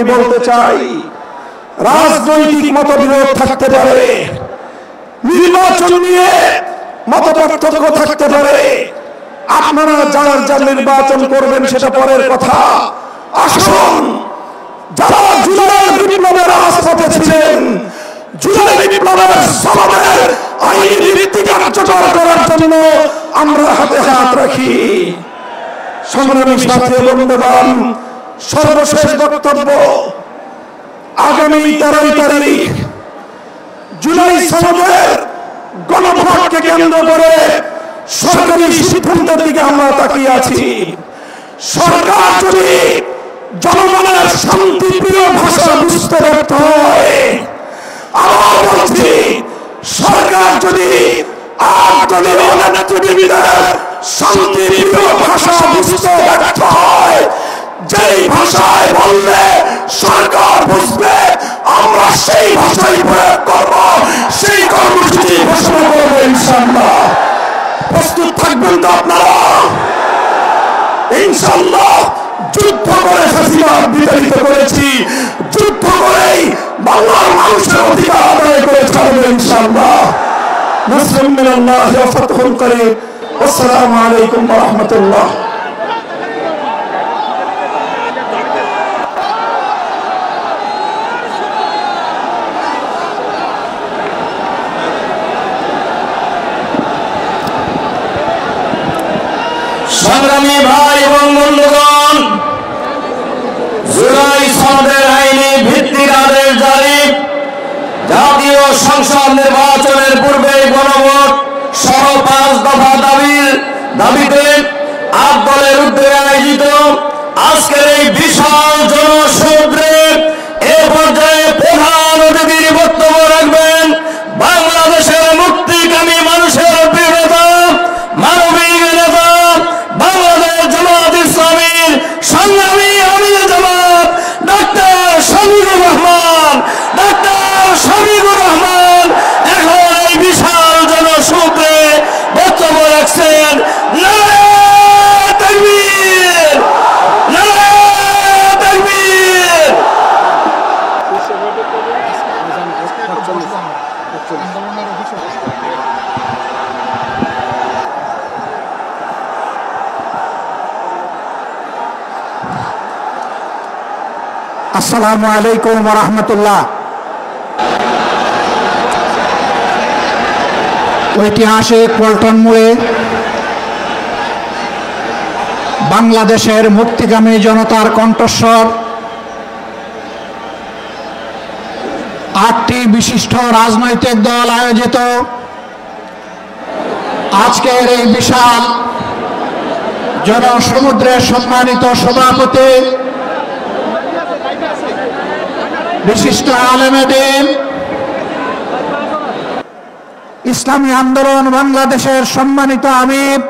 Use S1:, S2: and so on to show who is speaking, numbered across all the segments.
S1: আমি বলতে চাই, রাজনৈতিক মতবিরোধ থাকতে পারে, নির্বাচন নিয়ে মতপার্থক্য থাকতে পারে, আপনারা যার যার নির্বাচন করবেন সেটা পরের কথা। আসুন, যারা জুলাই বিপ্লবের রাজপথে ছিলেন, জুলাই বিপ্লবের সমাবেশের আইনি ভিত্তি কার্যকর করার জন্য আমরা হাতে হাত রাখি। সংগ্রামী সাথী বন্ধুগণ, সর্বশেষ বক্তব্য, আগামী 13 তারিখ জুলাই সনদের গণভোটকে কেন্দ্র করে সরকারি সিদ্ধান্তের দিকে আমরা তাকিয়ে আছি। সরকার যদি জনগণের শান্তিপ্রিয় ভাষা বুঝতে ব্যর্থ হয়, আবার বলছি, সরকার যদি শান্তিপ্রিয় ভাষা বুঝতে ব্যর্থ হয়, যেই ভাষায় বললে সরকার বুঝবে, আমরা সেই ভাষাই প্রয়োগ করব, সেই কর্মসূচি ঘোষণা করবো ইনশাআল্লাহ। প্রস্তুত থাকবেন তো আপনারা? ইনশাআল্লাহ যুদ্ধ করে ফ্যাসিবাদ বিতাড়িত করেছি, যুদ্ধ করেই বাংলার মানুষের অধিকার আদায় করে ছাড়বো ইনশাআল্লাহ। নাসরুম মিনাল্লাহি ওয়া ফাতহুন করিম। আসসালামু আলাইকুম ওয়া রাহমাতুল্লাহ।
S2: সংগ্রামী ভাই এবং বন্ধুগণ, জুলাই সনদের আইনি ভিত্তিক আদেশ জারি, জাতীয় সংসদ নির্বাচনের পূর্বে গণভোট সহ 5 দফা দাবিতে 8 দলের উদ্যোগে আয়োজিত আজকের এই বিশাল জনসমুদ্রে এ পর্যায়ে প্রধান অতিথির বক্তব্য রাখবেন বাংলাদেশের মুক্তিকামী মানুষের প্রিয় নেতা, মানবিক নেতা, বাংলাদেশ জামাত ইসলামীর সংগ্রামী আমির জামাত ডাক্তার শফিকুর রহমান। ডাক্তার শফিকুর রহমান এখন এই বিশাল জনসমুদ্রে বক্তব্য রাখছেন। নারায়ে তাকবীর, নারায়ে তাকবীর।
S1: আসসালামু আলাইকুম ওয়া রাহমাতুল্লাহ। ঐতিহাসিক পল্টন মোড়ে বাংলাদেশের মুক্তিকামী জনতার কণ্ঠস্বর, 8টি বিশিষ্ট রাজনৈতিক দল আয়োজিত আজকের এই বিশাল জনসমুদ্রের সম্মানিত সভাপতি, বিশিষ্ট আলেমে দ্বীন, ইসলামী আন্দোলন বাংলাদেশের সম্মানিত আমির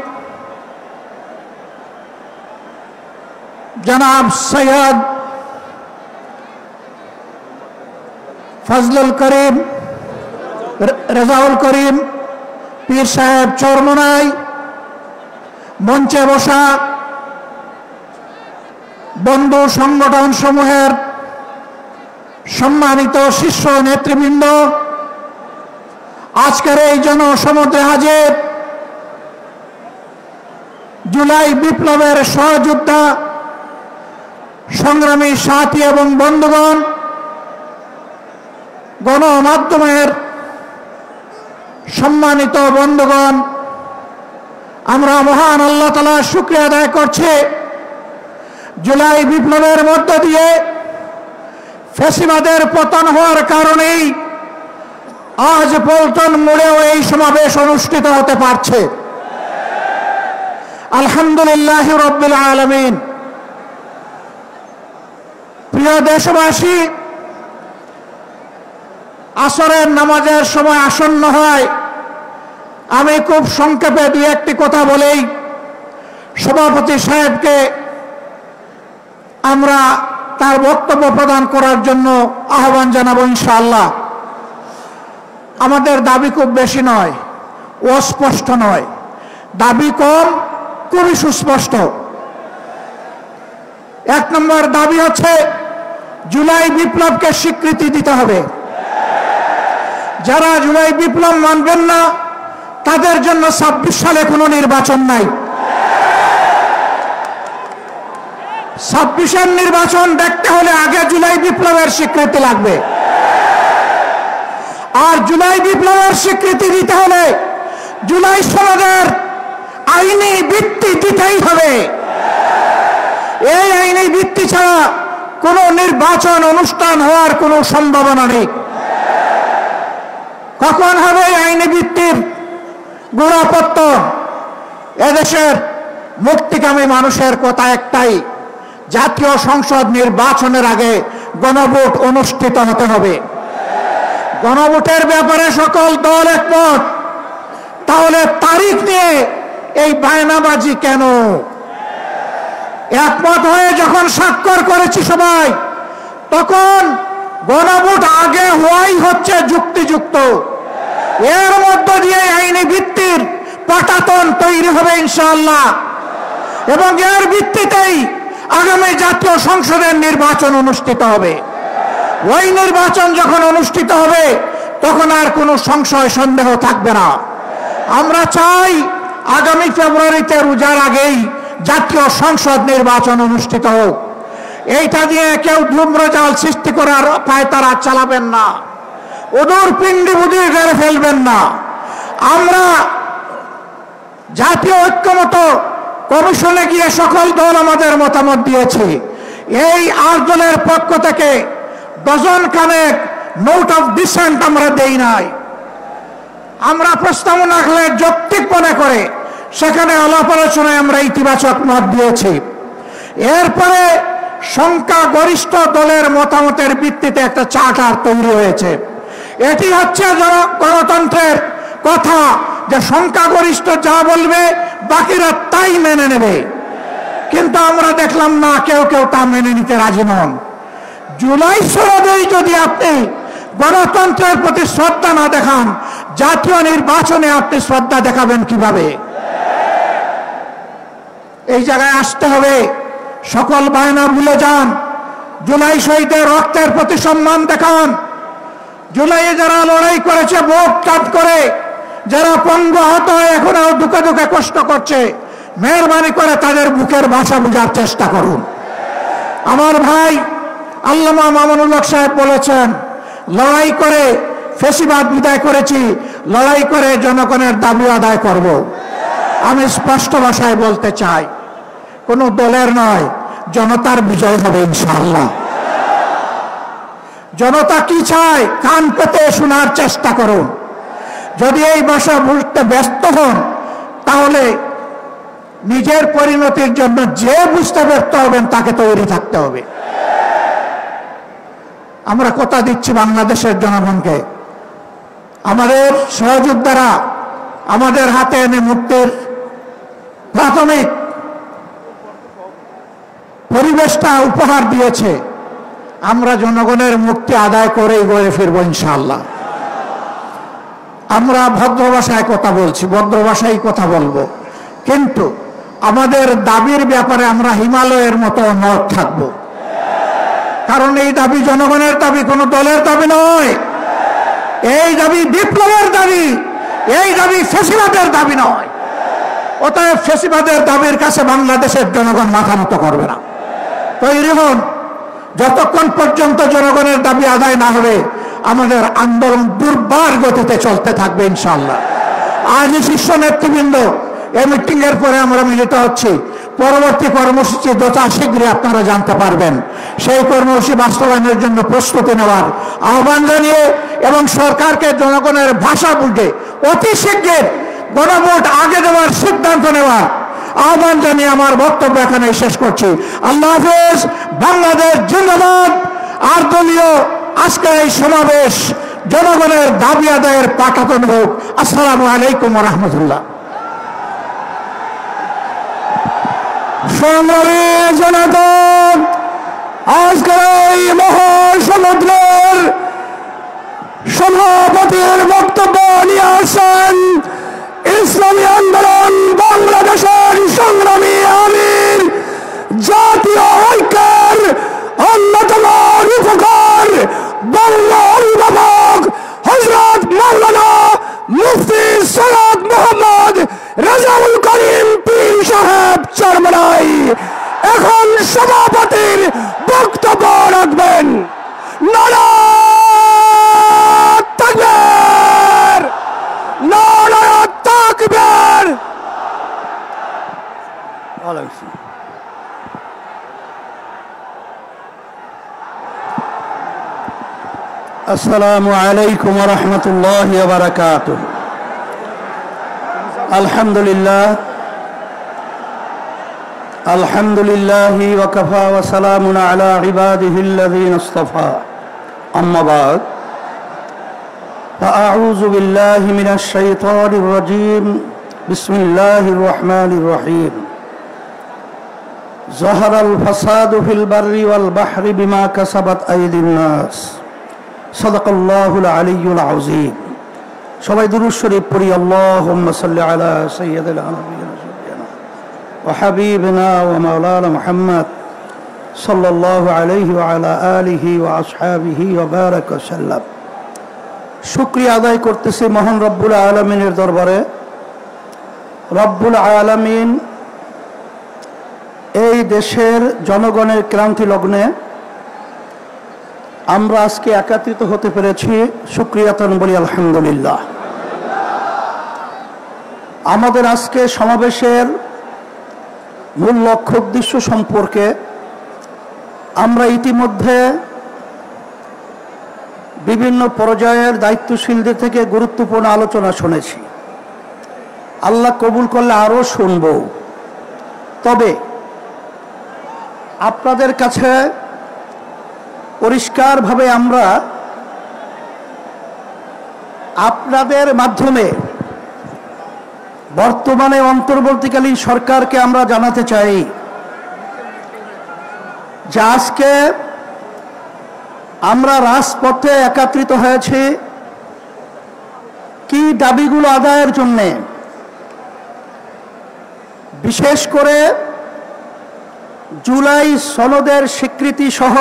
S1: জনাব সৈয়দ ফজলুল করিম, রেজাউল করিম পীর সাহেব চরমোনাই, মঞ্চে বসা বন্ধু সংগঠন সমূহের সম্মানিত শীর্ষ নেতৃবৃন্দ, আজকের এই জনসমুদ্রে হাজির জুলাই বিপ্লবের সহযোদ্ধা সংগ্রামী সাথী এবং বন্ধুগণ, গণমাধ্যমের সম্মানিত বন্ধুগণ, আমরা মহান আল্লাহ তাআলার শুকরিয়া আদায় করছি, জুলাই বিপ্লবের মধ্য দিয়ে ফ্যাসিবাদের পতন হওয়ার কারণেই আজ পল্টন মোড়েও এই সমাবেশ অনুষ্ঠিত হতে পারছে। আলহামদুলিল্লাহ রাব্বিল আলামিন। প্রিয় দেশবাসী, আসরের নামাজের সময় আসন্ন হয়, আমি খুব সংক্ষেপে 2-1টি কথা বলেই সভাপতি সাহেবকে আমরা তার বক্তব্য প্রদান করার জন্য আহ্বান জানাবো ইনশাআল্লাহ। আমাদের দাবি খুব বেশি নয়, অস্পষ্ট নয়, দাবি কম, খুবই সুস্পষ্ট। 1 নম্বর দাবি হচ্ছে
S3: জুলাই বিপ্লবকে স্বীকৃতি দিতে হবে। যারা জুলাই বিপ্লব মানবেন না তাদের জন্য 26 সালে কোনো নির্বাচন নাই। 26-এর নির্বাচন দেখতে হলে আগে জুলাই বিপ্লবের স্বীকৃতি লাগবে। আর জুলাই বিপ্লবের স্বীকৃতি দিতে হলে জুলাই সনদের আইনি ভিত্তি দিতেই হবে। এই আইনি ভিত্তি ছাড়া কোনো নির্বাচন অনুষ্ঠান হওয়ার কোনো সম্ভাবনা নেই। কখন হবে এই আইনি ভিত্তির গোড়াপত্তন? এদেশের মুক্তিকামী মানুষের কথা একটাই, জাতীয় সংসদ নির্বাচনের আগে গণভোট অনুষ্ঠিত হতে হবে। গণভোটের ব্যাপারে সকল দল একমত, তাহলে তারিখ নিয়ে এই বায়নাবাজি কেন? একমত হয়ে যখন স্বাক্ষর করেছি সবাই, তখন গণভোট আগে হওয়াই হচ্ছে যুক্তিযুক্ত। এর মধ্য দিয়ে আইনি ভিত্তির পাটাতন তৈরি হবে ইনশাআল্লাহ, এবং এর ভিত্তিতেই আগামী জাতীয় সংসদের নির্বাচন অনুষ্ঠিত হবে। ওই নির্বাচন যখন অনুষ্ঠিত হবে তখন আর কোনো সংশয় সন্দেহ থাকবে না। আমরা চাই আগামী ফেব্রুয়ারিতে রোজার আগেই জাতীয় সংসদ নির্বাচন অনুষ্ঠিত হোক। এইটা দিয়ে কেউ ধূম্রজাল সৃষ্টি করার পায়তারা চালাবেন না, ওদূর পিণ্ডি বুদ্ধি করে ফেলবেন না। আমরা জাতীয় ঐক্যমত কমিশনে গিয়ে সকল দল আমাদের মতামত দিয়েছি। এই 8 দলের পক্ষ থেকে ডজন খানেক নোট অফ ডিসেন্ট আমরা দেই নাই। আমরা প্রস্তাবনা রাখলে যৌক্তিক মনে করে সেখানে আলাপ আলোচনায় আমরা ইতিবাচক মত দিয়েছি। এরপরে সংখ্যাগরিষ্ঠ দলের মতামতের ভিত্তিতে একটা চার্টার তৈরি হয়েছে। এটি হচ্ছে গণতন্ত্রের কথা, যে সংখ্যাগরিষ্ঠ যা বলবে বাকিরা তাই মেনে নেবে। কিন্তু আমরা দেখলাম না, কেউ কেউ তা মেনে নিতে রাজি নন। জুলাই সনদেই যদি আপনি গণতন্ত্রের প্রতি শ্রদ্ধা না দেখান, জাতীয় নির্বাচনে আপনি শ্রদ্ধা দেখাবেন কিভাবে? এই জায়গায় আসতে হবে। সকল বায়না ভুলে যান, জুলাই শহীদের রক্তের প্রতি সম্মান দেখান। জুলাইয়ে যারা লড়াই করেছে বুক চাপ করে, যারা পঙ্গু আহত হয়ে এখনো দুঃখে দুঃখে কষ্ট করছে, মেহরবানি করে তাদের বুকের ভাষা বোঝার চেষ্টা করুন। আমার ভাই আল্লামা মামুনুল হক সাহেব বলেছেন, লড়াই করে ফেসিবাদ বিদায় করেছি, লড়াই করে জনগণের দাবি আদায় করব। আমি স্পষ্ট ভাষায় বলতে চাই, কোনো দলের নয়, জনতার বিজয় হবে ইনশাআল্লাহ। জনতা কি চায় কান পেতে শোনার চেষ্টা করুন। যদি এই ভাষা বুঝতে ব্যস্ত হন, তাহলে নিজের পরিণতির জন্য যে বুঝতে ব্যর্থ হবেন তাকে তৈরি থাকতে হবে। আমরা কথা দিচ্ছি বাংলাদেশের জনগণকে, আমাদের সহযোদ্ধারা আমাদের হাতে এনে মুক্তির প্রাথমিক পরিবেশটা উপহার দিয়েছে। আমরা জনগণের মুক্তি আদায় করেই গড়ে ফিরবো ইনশাআল্লাহ। আমরা ভদ্র ভাষায় কথা বলছি, ভদ্র ভাষায় কথা বলবো, কিন্তু আমাদের দাবির ব্যাপারে আমরা হিমালয়ের মতো অনড় থাকব। কারণ এই দাবি জনগণের দাবি, কোনো দলের দাবি নয়। এই দাবি বিপ্লবের দাবি, এই দাবি ফ্যাসিবাদের দাবি নয়। অতএব ফ্যাসিবাদের দাবির কাছে বাংলাদেশের জনগণ মাথা নত করবে না। তৈরি হন। যতক্ষণ পর্যন্ত জনগণের দাবি আদায় না হবে আমাদের আন্দোলন দুর্বার গতিতে চলতে থাকবে ইনশাআল্লাহ। আজ শীর্ষ নেতৃবৃন্দ এই মিটিং এর পরে আমরা মিলিত হচ্ছি। পরবর্তী কর্মসূচি যথা শীঘ্রই আপনারা জানতে পারবেন। সেই কর্মসূচি বাস্তবায়নের জন্য প্রস্তুতি নেওয়ার আহ্বান জানিয়ে এবং সরকারকে জনগণের ভাষা বুঝে অতি শীঘ্র গণভোট আগে দেওয়ার সিদ্ধান্ত নেওয়ার আহ্বান জানিয়ে আমার বক্তব্য এখানে শেষ করছি। আল্লাহ হাফেজ। বাংলাদেশ জিন্দাবাদ। আর দলীয় আজকের এই সমাবেশ জনগণের দাবি আদায়ের পাঠাতন হোক। আসসালামু আলাইকুম ওয়া রাহমাতুল্লাহ।
S1: সংগ্রামী জনতা, আজকের এই মহাসমুদ্রের সভাপতির বক্তব্য নিয়ে আসেন ইসলামী আন্দোলন বাংলাদেশের সংগ্রামী আমির, জাতীয় ঐক্যের অন্যতম রূপকার বাংলা অভিভাবক হযরত মাওলানা মুফতি সৈয়দ মোহাম্মদ রেজাউল করিম পীর সাহেব চরমনাই এখন সভাপতির বক্তব্য রাখবেন। নারায়ে তাকবীর, নারায়ে তাকবীর।
S3: আসসালামু আলাইকুম ওয়া রাহমাতুল্লাহি ওয়া বারাকাতুহু। আলহামদুলিল্লাহ, আলহামদুলিল্লাহি ওয়া কাফা ওয়া সালামুন আলা ইবাদিহিল্লাযীনা ইসতাফা। আম্মা বা'দ, ফাআউযু বিল্লাহি মিনাশ শাইতানির রাজীম। বিসমিল্লাহির রহমানির রহিম। যাহারাল ফাসাদু ফিল বাররি ওয়াল বাহরি বিমা কাসাবাত আইদিন নাস। সাদাকাল্লাহুল আলিয়্যুল আযীম। সবাই দুরূদ শরীফ পড়ি। আল্লাহুম্মা সাল্লি আলা সাইয়্যিদিনা নাবিয়িনা ওয়া হাবিবিনা ওয়া মাওলানা মুহাম্মদ সাল্লাল্লাহু আলাইহি ওয়া আলা আলিহি ওয়া আসহাবিহি ওয়া বারাকা সাল্লাম। শুকরিয়া আদায় করতেছি মহান রব্বুল আলামিনের দরবারে। রব্বুল আলামিন এই দেশের জনগণের ক্রান্তি লগ্নে আমরা আজকে একত্রিত হতে পেরেছি, শুকরিয়াতান বলি আলহামদুলিল্লাহ। আমাদের আজকে সমাবেশের মূল লক্ষ্য উদ্দেশ্য সম্পর্কে আমরা ইতিমধ্যে বিভিন্ন পর্যায়ের দায়িত্বশীলদের থেকে গুরুত্বপূর্ণ আলোচনা শুনেছি। আল্লাহ কবুল করলে আরও শুনব। তবে আপনাদের কাছে পরিষ্কারভাবে আমরা আপনাদের মাধ্যমে বর্তমানে অন্তর্বর্তীকালীন সরকারকে আমরা জানাতে চাই যে আজকে আমরা রাজপথে একত্রিত হয়েছি কি দাবিগুলো আদায়ের জন্যে। বিশেষ করে জুলাই সনদের স্বীকৃতি সহ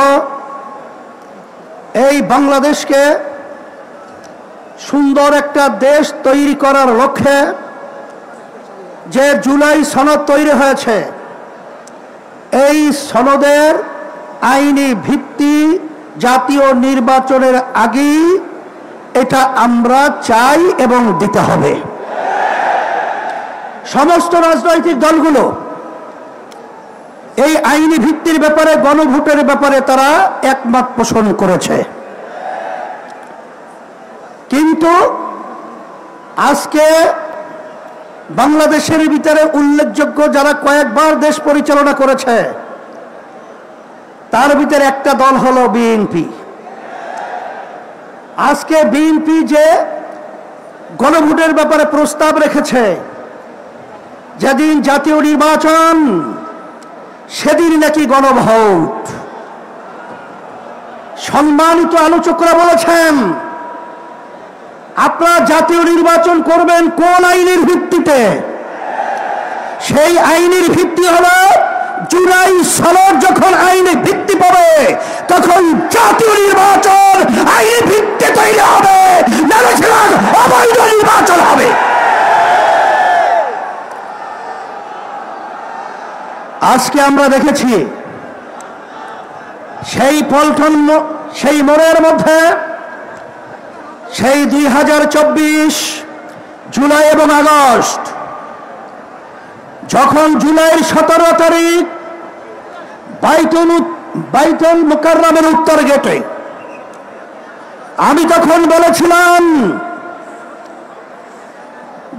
S3: এই বাংলাদেশকে সুন্দর একটা দেশ তৈরি করার লক্ষ্যে যে জুলাই সনদ তৈরি হয়েছে, এই সনদের আইনি ভিত্তি জাতীয় নির্বাচনের আগেই এটা আমরা চাই এবং দিতে হবে। সমস্ত রাজনৈতিক দলগুলো এই আইনি ভিত্তির ব্যাপারে, গণভোটের ব্যাপারে তারা একমত পোষণ করেছে। কিন্তু আজকে বাংলাদেশের ভিতরে উল্লেখযোগ্য যারা কয়েকবার দেশ পরিচালনা করেছে তার ভিতরে একটা দল হলো বিএনপি। আজকে বিএনপি যে গণভোটের ব্যাপারে প্রস্তাব রেখেছে, যেদিন জাতীয় নির্বাচন সেদিন নাকি গণভোট। সম্মানিত আলোচকরা বলেছেন আপনারা জাতীয় নির্বাচন করবেন কোন আইনের ভিত্তিতে? সেই আইনের ভিত্তি হলো জুলাই সনদ যখন আইনে ভিত্তি পাবে তখন জাতীয় নির্বাচন আইনি ভিত্তি তৈরি হবে, অবৈধ নির্বাচন হবে। আজকে আমরা দেখেছি সেই পল্টন, সেই মোড়ের মধ্যে সেই 2024 জুলাই এবং আগস্ট, যখন জুলাইয়ের 17 তারিখ বাইতুল মুকাররমের উত্তর গেটে আমি তখন বলেছিলাম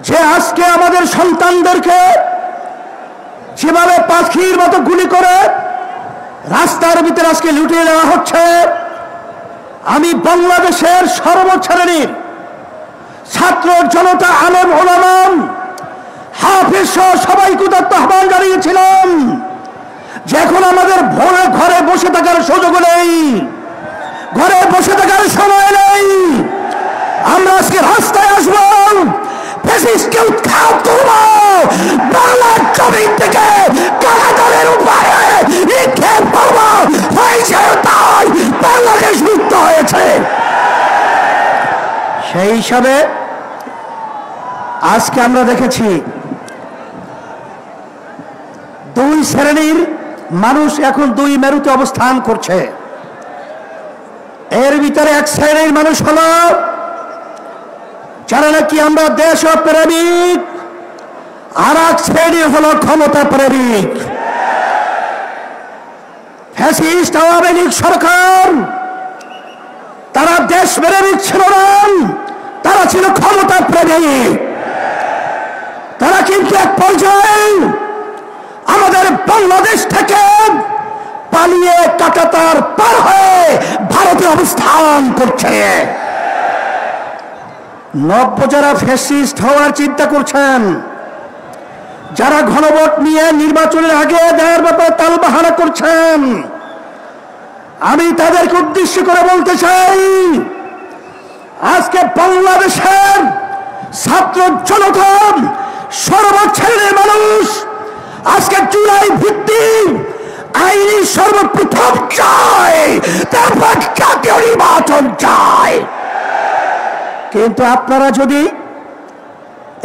S3: যে আজকে আমাদের সন্তানদেরকে যেভাবে পাখির মতো গুলি করে রাস্তার ভিতরে আজকে লুটিয়ে দেওয়া হচ্ছে, আমি বাংলাদেশের সর্বশ্রেণীর ছাত্র জনতা, আলেম ওলামা, হাফেজ সহ সবাইকে আহ্বান জানিয়েছিলাম যে এখন আমাদের ভোরে ঘরে বসে থাকার সুযোগ নেই, ঘরে বসে থাকার সময় নেই। আমরা আজকে রাস্তায় আসবো,
S1: ফ্যাসিস্টকে উৎখাত করব। বাংলার জমিন থেকে কারাগারের উপরে নিক্ষেপ করব। হয়েছে তাই, বাংলাদেশ মুক্ত হয়েছে।
S3: সেই হিসাবে আজকে আমরা দেখেছি দুই শ্রেণীর মানুষ এখন দুই মেরুতে অবস্থান করছে। এর ভিতরে এক শ্রেণীর মানুষ হলো যারা নাকি আমরা দেশ প্রেমিক, আর এক শ্রেণী হলো ক্ষমতা প্রেমিক। ফ্যাসিস্ট আওয়ামী লীগ সরকার তারা দেশ প্রেমিক ছিল না, তারা ছিল ক্ষমতা প্রেমিক। তারা কিন্তু এক পর্যায়ে আমাদের বাংলাদেশ থেকে পালিয়ে কাঁটাতার পার হয়ে ভারতে অবস্থান করছে। নব্য যারা ফ্যাসিস্ট হওয়ার চিন্তা করছেন, যারা ঘনভোট নিয়ে নির্বাচনের আগে দেওয়ার ব্যাপারে তালবাহানা করছেন, আমি তাদেরকে উদ্দেশ্য করে বলতে চাই, আজকে বাংলাদেশের ছাত্র জনতা সর্বশ্রেণীর মানুষ আজকে জুলাই ভিত্তিক আইনি সর্বপ্রথম চায়, তারপর জাতীয় নির্বাচন চায়। কিন্তু আপনারা যদি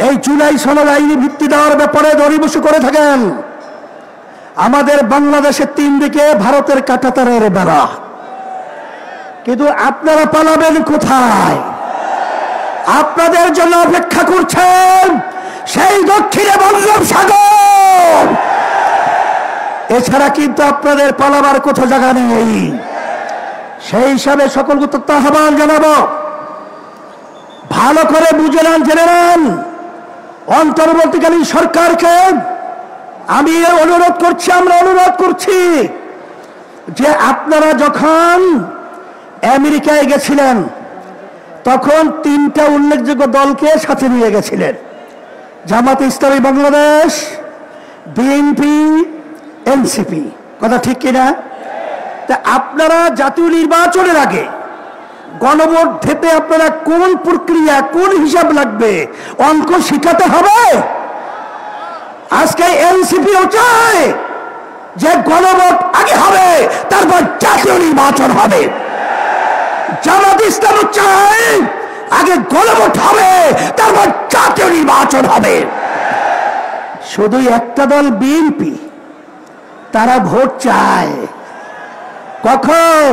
S3: এই জুলাই সনদ আইনি ভিত্তি দেওয়ার ব্যাপারে দরিবসু করে থাকেন, আমাদের বাংলাদেশের তিন দিকে ভারতের কাঁটাতারের বেড়া, কিন্তু আপনারা পালাবেন কোথায়? আপনাদের জন্য অপেক্ষা করছেন সেই দক্ষিণে বঙ্গোপসাগর। এছাড়া কিন্তু আপনাদের পালাবার কোথাও জায়গা নেই। সেই হিসাবে সকলকে তথ্য আহ্বান জানাবো, ভালো করে বুঝে নেন, জেনে নেন। অন্তর্বর্তীকালীন সরকারকে আমি অনুরোধ করছি, আমরা অনুরোধ করছি যে আপনারা যখন আমেরিকায় গেছিলেন তখন তিনটা উল্লেখযোগ্য দলকে সাথে নিয়ে গেছিলেন, জামাত ইসলামী বাংলাদেশ, বিএনপি, এনসিপি। কথা ঠিক কিনা? তা আপনারা জাতীয় নির্বাচনের আগে গণভোট দিতে আপনারা কোন প্রক্রিয়া, কোন হিসাব লাগবে, অঙ্ক শিখাতে হবে। আজকে এনসিপিও চায় যে গণভোট আগে হবে, তারপর জাতীয় নির্বাচন হবে। জামাত ইসলামও চায় আগে গণভোট হবে, তারপর জাতীয় নির্বাচন হবে। শুধু একটা দল বিএনপি, তারা ভোট চায় কখন?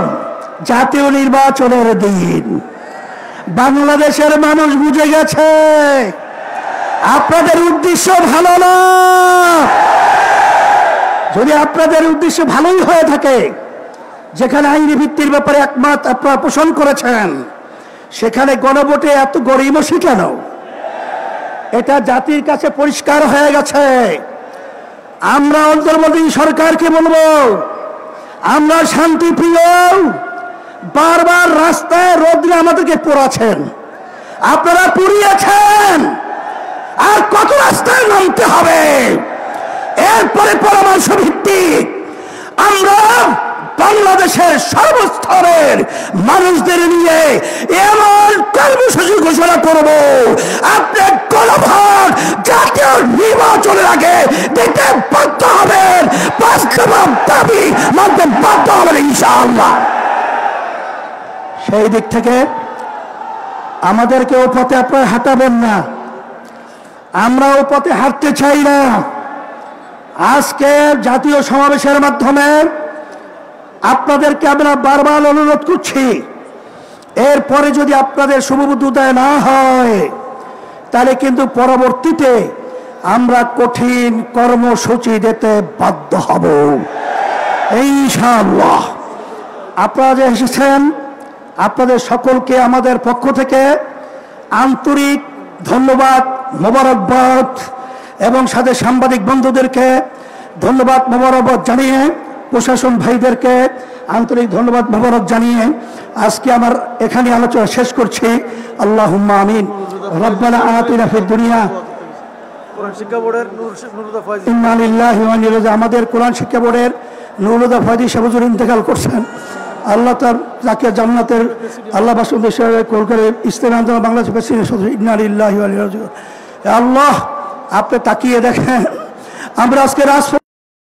S3: জাতীয় নির্বাচনের দিন। বাংলাদেশের মানুষ বুঝে গেছে আপনাদের উদ্দেশ্য ভালো না। যদি আপনাদের উদ্দেশ্য ভালোই হয়ে থাকে, যেখানে আইনি ভিত্তির ব্যাপারে একমত আপনারা পোষণ করেছেন, সেখানে গণভোটে এত গড়িমসি কেন? এটা জাতির কাছে পরিষ্কার হয়ে গেছে। আমরা অন্তর্বর্তী সরকারকে বলবো, আমরা শান্তিপ্রিয়, বারবার রাস্তায় রোদ্রে আমাদেরকে পোড়াচ্ছেন, আপনারা পুড়িয়েছেন, আর কত রাস্তায় নামতে হবে? এরপরে পরামর্শ ভিত্তিক আমরা বাংলাদেশের সর্বস্তরের মানুষদের নিয়ে এমন কর্মসূচি ঘোষণা করব, আপনি গণভোট জাতীয় নির্বাচনের আগে দিতে বাধ্য হবেন, বাস্তব দাবি মানতে বাধ্য হবেন ইনশাআল্লাহ। সেই দিক থেকে আমাদেরকে ও পথে আপনারা হাঁটাবেন না, আমরা ও পথে হাঁটতে চাই না। আজকে জাতীয় সমাবেশের মাধ্যমে আপনাদেরকে আমরা বারবার অনুরোধ করছি, এরপরে যদি আপনাদের শুভবুদ্ধি না হয়, তাহলে কিন্তু পরবর্তীতে আমরা কঠিন কর্মসূচি দিতে বাধ্য হব ইনশাআল্লাহ। আপনারা যে এসেছেন, আপনাদের সকলকে আমাদের পক্ষ থেকে আন্তরিক ধন্যবাদ, মোবারকবাদ, এবং সাথে সাংবাদিক বন্ধুদেরকে ধন্যবাদ মোবারকবাদ জানিয়ে, প্রশাসন ভাইদেরকে আন্তরিক ধন্যবাদ মোবারক জানিয়ে আজকে আমার এখানে আলোচনা শেষ করছি। আল্লাহুম্মা আমিন। রব্বানা আতিনা ফিদ দুনিয়া, ইন্না লিল্লাহি ওয়া ইন্না ইলাইহি রাজিউন। আমাদের কোরআন শিক্ষা বোর্ডের নুরুল ফয়জি সাহেব হুজুর ইন্তেকাল করছেন, আল্লাহ তাকে জান্নাতের আল্লাহ বাসুদেব কলকাতার ইসলামী আন্দোলন বাংলাদেশ প্রেসিডেন্ট সদস্য, ইন্না লিল্লাহি ওয়া ইন্না ইলাইহি রাজিউন। আল্লাহ, আপনি তাকিয়ে দেখেন আমরা আজকে রাজপথ